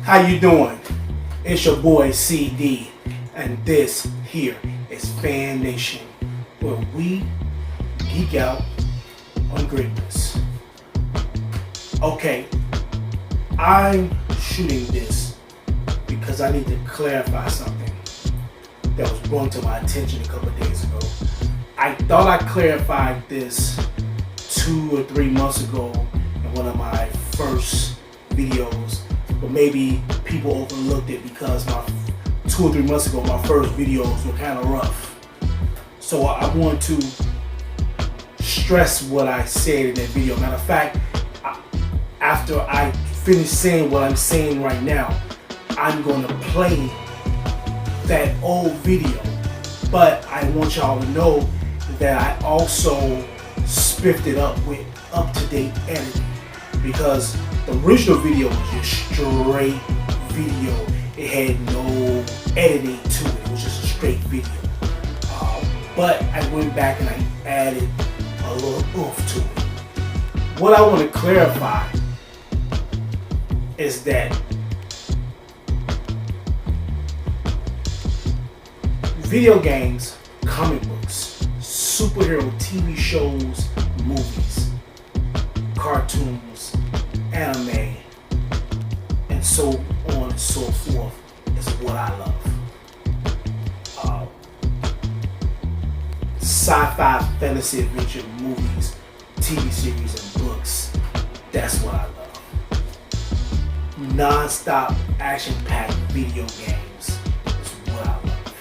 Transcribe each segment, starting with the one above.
How you doing? It's your boy CD, and this here is Fan Nation, where we geek out on greatness. Okay, I'm shooting this because I need to clarify something that was brought to my attention a couple of days ago. I thought I clarified this 2 or 3 months ago in one of my first videos, but maybe people overlooked it because 2 or 3 months ago my first videos were kind of rough. So I want to stress what I said in that video. Matter of fact, after I finish saying what I'm saying right now, I'm going to play that old video. But I want y'all to know that I also spiffed it up with up-to-date editing, because the original video was just straight video. It had no editing to it. It was just a straight video. But I went back and I added a little oomph to it. What I want to clarify is that video games, comic books, superhero TV shows, movies, cartoons, anime, and so on and so forth is what I love. Sci-fi, fantasy, adventure movies, TV series, and books, that's what I love. Non-stop, action-packed video games is what I love.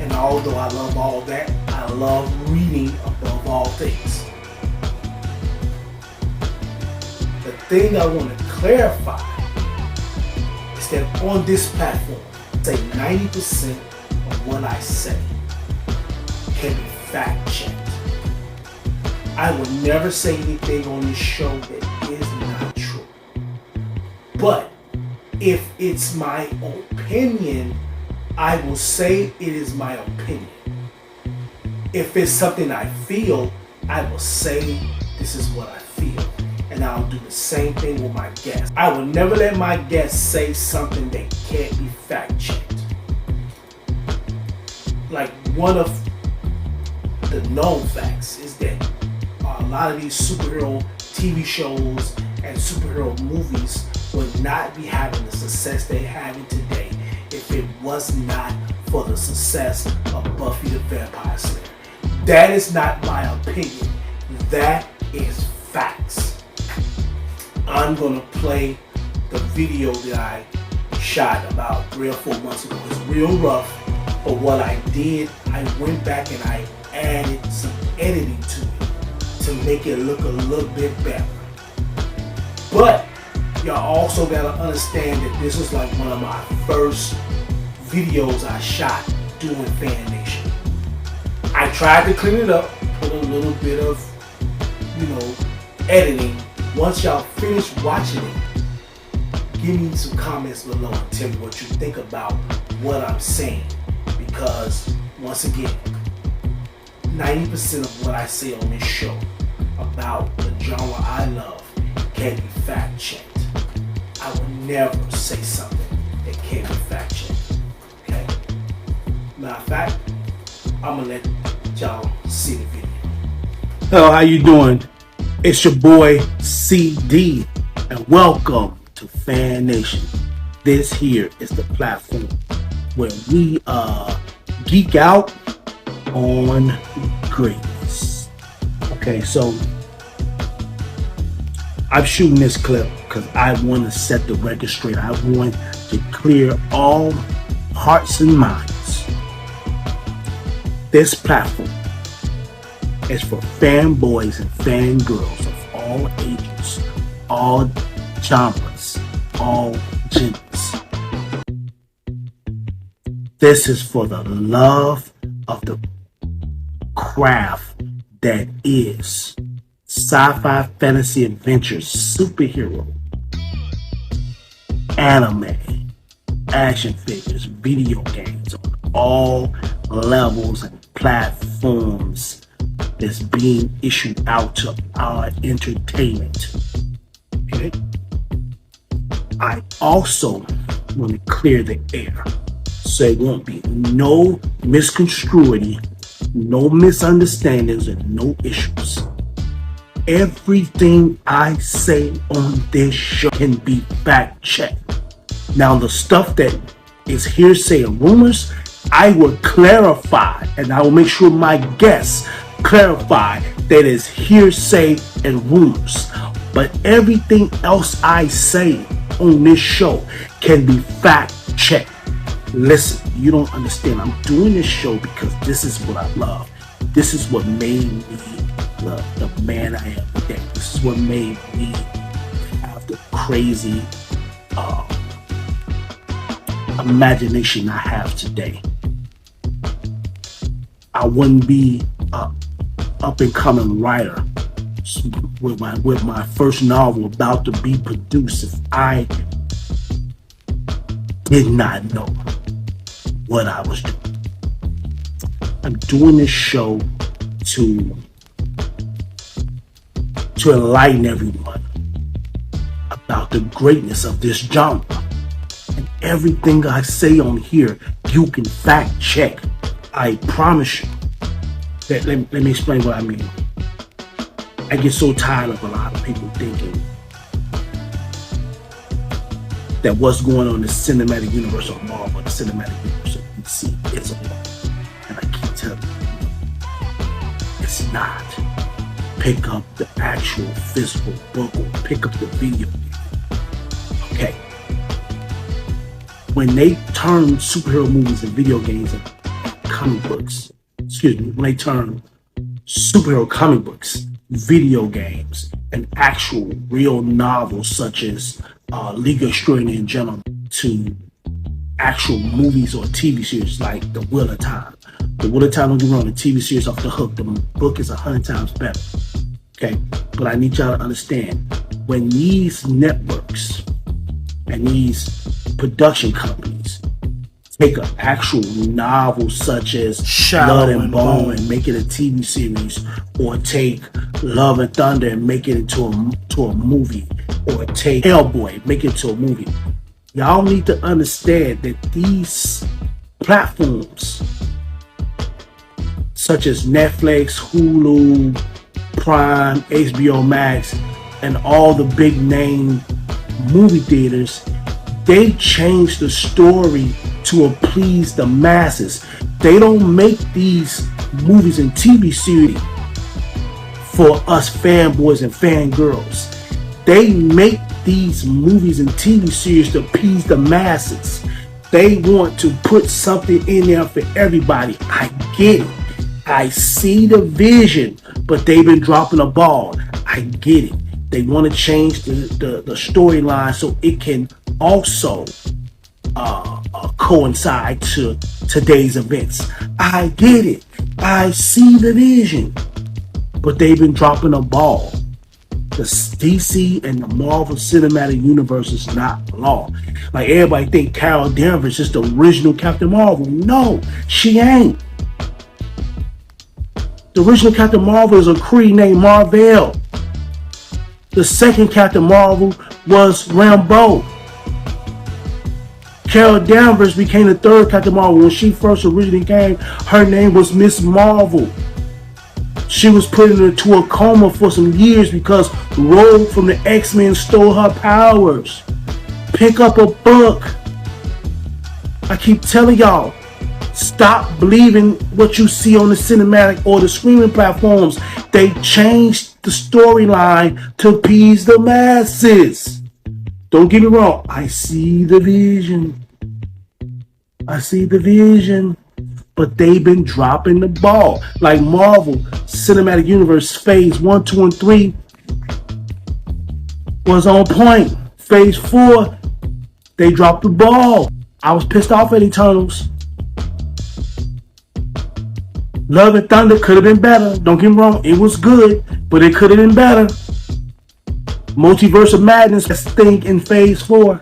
And although I love all that, I love reading above all things. The thing I want to clarify is that on this platform, say 90% of what I say can be fact-checked. I will never say anything on this show that is not true. But if it's my opinion, I will say it is my opinion. If it's something I feel, I will say this is what I feel. And I'll do the same thing with my guests. I will never let my guests say something that can't be fact-checked. Like, one of the known facts is that a lot of these superhero TV shows and superhero movies would not be having the success they're having today if it was not for the success of Buffy the Vampire Slayer. That is not my opinion. That is facts. I'm gonna play the video that I shot about 3 or 4 months ago. It's real rough, but what I did, I went back and I added some editing to it to make it look a little bit better. But y'all also gotta understand that this was like one of my first videos I shot doing Fan Nation. I tried to clean it up, put a little bit of, editing. Once y'all finish watching it, give me some comments below and tell me what you think about what I'm saying. Because, once again, 90% of what I say on this show about the genre I love can't be fact-checked. I will never say something that can't be fact-checked. Okay? Matter of fact, I'm gonna let y'all see the video. Hello, how you doing? It's your boy CD, and welcome to Fan Nation. This here is the platform where we geek out on greatness. Okay, so I'm shooting this clip because I want to set the record straight. I want to clear all hearts and minds. This platform is for fanboys and fangirls of all ages, all genres, all genders. This is for the love of the craft that is sci-fi, fantasy, adventure, superhero, anime, action figures, video games on all levels and platforms that's being issued out to our entertainment. Okay. I also want to clear the air so it won't be no misconstruity, no misunderstandings, and no issues. Everything I say on this show can be fact checked. Now, the stuff that is hearsay and rumors, I will clarify, and I will make sure my guests clarify that is hearsay and rumors. But everything else I say on this show can be fact checked. Listen, you don't understand. I'm doing this show because this is what I love. This is what made me the man I am today. This is what made me have the crazy imagination I have today. I wouldn't be up and coming writer with my first novel about to be produced if I did not know what I was doing. I'm doing this show to enlighten everyone about the greatness of this genre. And everything I say on here, you can fact check. I promise you. Let me explain what I mean. I get so tired of a lot of people thinking that what's going on in the cinematic universe of Marvel, the cinematic universe of DC is a lie. And I keep telling you, it's not. Pick up the actual physical book or pick up the video game. Okay. When they turn superhero movies and video games and comic books, when they turn superhero comic books, video games, and actual real novels such as League of Extraordinary Gentlemen to actual movies or TV series like The Wheel of Time. The Wheel of Time, don't get me wrong, the TV series off the hook. The book is 100 times better. Okay, but I need y'all to understand, when these networks and these production companies take an actual novel such as Blood and Bone and make it a TV series, or take Love and Thunder and make it into a movie, or take Hellboy, make it into a movie, y'all need to understand that these platforms such as Netflix, Hulu, Prime, HBO Max, and all the big name movie theaters, they change the story to please the masses. They don't make these movies and TV series for us fanboys and fangirls. They make these movies and TV series to appease the masses. They want to put something in there for everybody. I get it. I see the vision, but they've been dropping a ball. I get it. They want to change the storyline so it can also coincide to today's events. I get it. I see the vision, but they've been dropping a ball. The DC and the Marvel Cinematic Universe is not law. Like, everybody think Carol Danvers is the original Captain Marvel. No, she ain't. The original Captain Marvel is a Cree named Marvel. The second Captain Marvel was Rambeau. Carol Danvers became the third Captain Marvel. When she first originally came, her name was Miss Marvel. She was put into a coma for some years because Rogue from the X-Men stole her powers. Pick up a book. I keep telling y'all, stop believing what you see on the cinematic or the streaming platforms. They changed the storyline to appease the masses. Don't get me wrong. I see the vision. I see the vision. But they've been dropping the ball. Like Marvel Cinematic Universe Phase 1, 2, and 3 was on point. Phase 4, they dropped the ball. I was pissed off at Eternals. Love and Thunder could have been better. Don't get me wrong, it was good, but it could have been better. Multiverse of Madness, that's thing in Phase 4.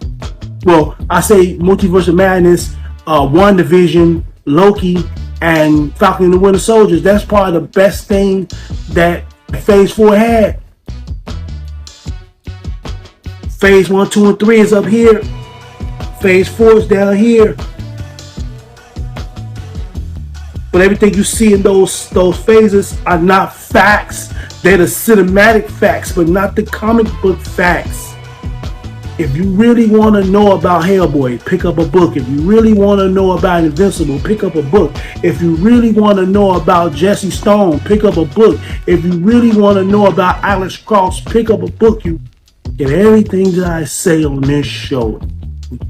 Well, I say Multiverse of Madness, WandaVision, Loki, and Falcon and the Winter Soldiers. That's probably the best thing that Phase 4 had. Phase 1, 2, and 3 is up here. Phase 4 is down here. But everything you see in those phases are not facts. They're the cinematic facts, but not the comic book facts. If you really want to know about Hellboy, pick up a book. If you really want to know about Invincible, pick up a book. If you really want to know about Jesse Stone, pick up a book. If you really want to know about Alex Cross, pick up a book. You get everything that I say on this show,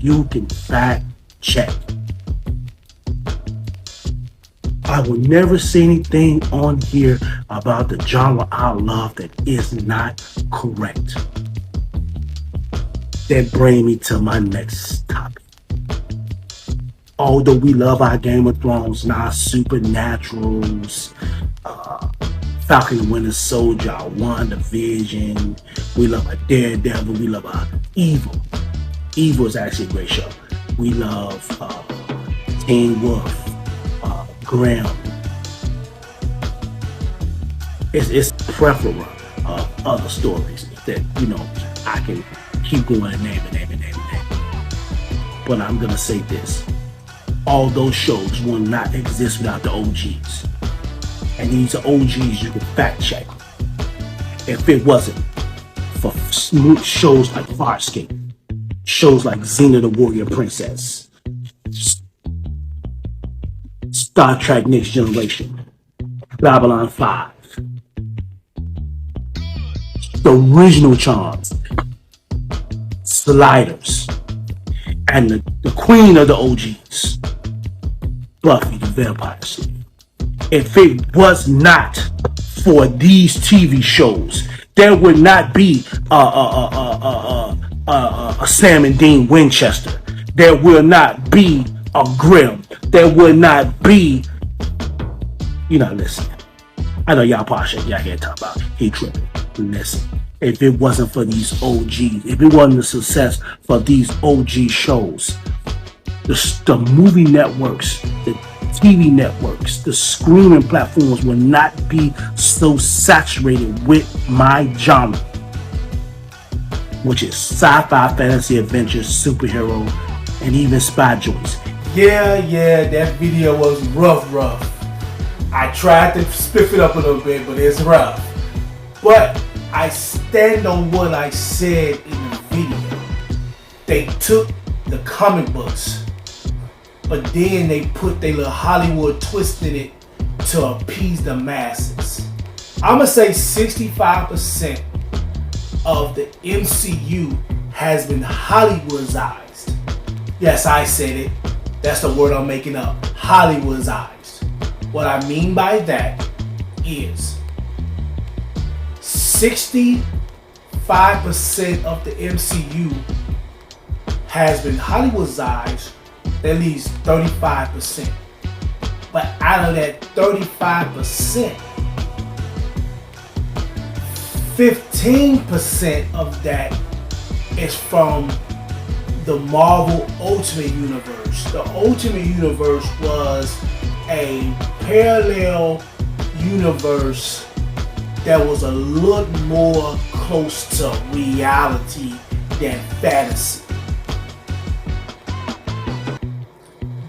you can fact check. I will never say anything on here about the genre I love that is not correct. That brings me to my next topic. Although we love our Game of Thrones and our Supernaturals, Falcon and Winter Soldier, our WandaVision, we love our Daredevil, we love our Evil. Evil is actually a great show. We love Teen Wolf. Grimm. It's a plethora of other stories that, I can keep going and name. But I'm gonna say this. All those shows will not exist without the OGs. And these are OGs you can fact check. If it wasn't for shows like Farscape, shows like Xena the Warrior Princess, Star Trek Next Generation, Babylon 5, the original Charms, Sliders, and the queen of the OGs, Buffy the Vampire Slayer. If it was not for these TV shows, there would not be a Sam and Dean Winchester. There will not be a Grimm. There would not be, listen. I know y'all probably y'all here talking about he tripping. Listen, if it wasn't for these OGs, if it wasn't a success for these OG shows, the movie networks, the TV networks, the streaming platforms will not be so saturated with my genre, which is sci-fi, fantasy, adventure, superhero, and even spy joints. Yeah, that video was rough. I tried to spiff it up a little bit, but it's rough. But I stand on what I said in the video. They took the comic books, but then they put their little Hollywood twist in it to appease the masses. I'm gonna say 65% of the MCU has been Hollywoodized. Yes, I said it. That's the word I'm making up. Hollywoodized. What I mean by that is 65% of the MCU has been Hollywoodized. That leaves 35%. But out of that 35%, 15% of that is from the Marvel Ultimate Universe. The Ultimate Universe was a parallel universe that was a little more close to reality than fantasy.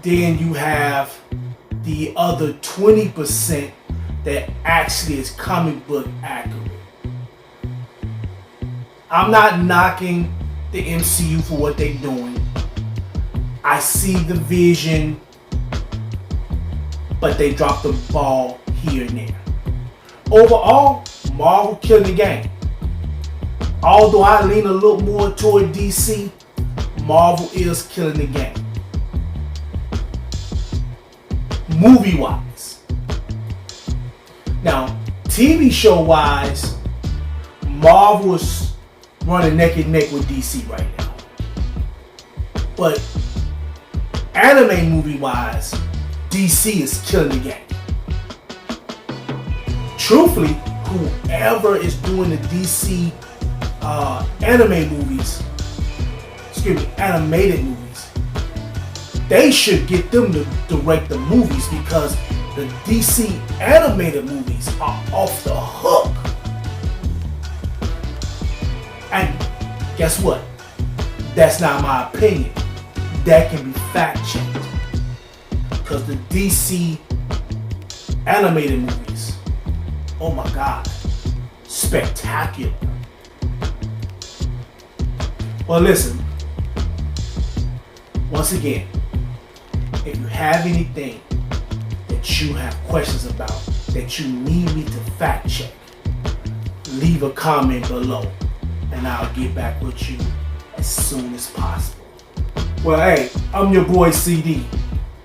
Then you have the other 20% that actually is comic book accurate. I'm not knocking the MCU for what they're doing. I see the vision, but they dropped the ball here and there. Overall, Marvel killing the game. Although I lean a little more toward DC, Marvel is killing the game. Movie-wise. Now, TV show-wise, Marvel is running neck and neck with DC right now. But anime movie-wise, DC is killing the game. Truthfully, whoever is doing the DC animated movies, they should get them to direct the movies, because the DC animated movies are off the hook. And guess what? That's not my opinion. That can be fact checked. Because the DC animated movies, oh my God, spectacular. Well, listen, once again, if you have anything that you have questions about, that you need me to fact check, leave a comment below and I'll get back with you as soon as possible. Well, hey, I'm your boy CD,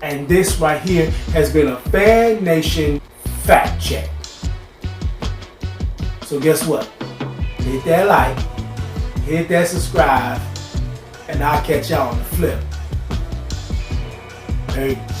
and this right here has been a Fan Nation fact check. So guess what? Hit that like, hit that subscribe, and I'll catch y'all on the flip. Hey.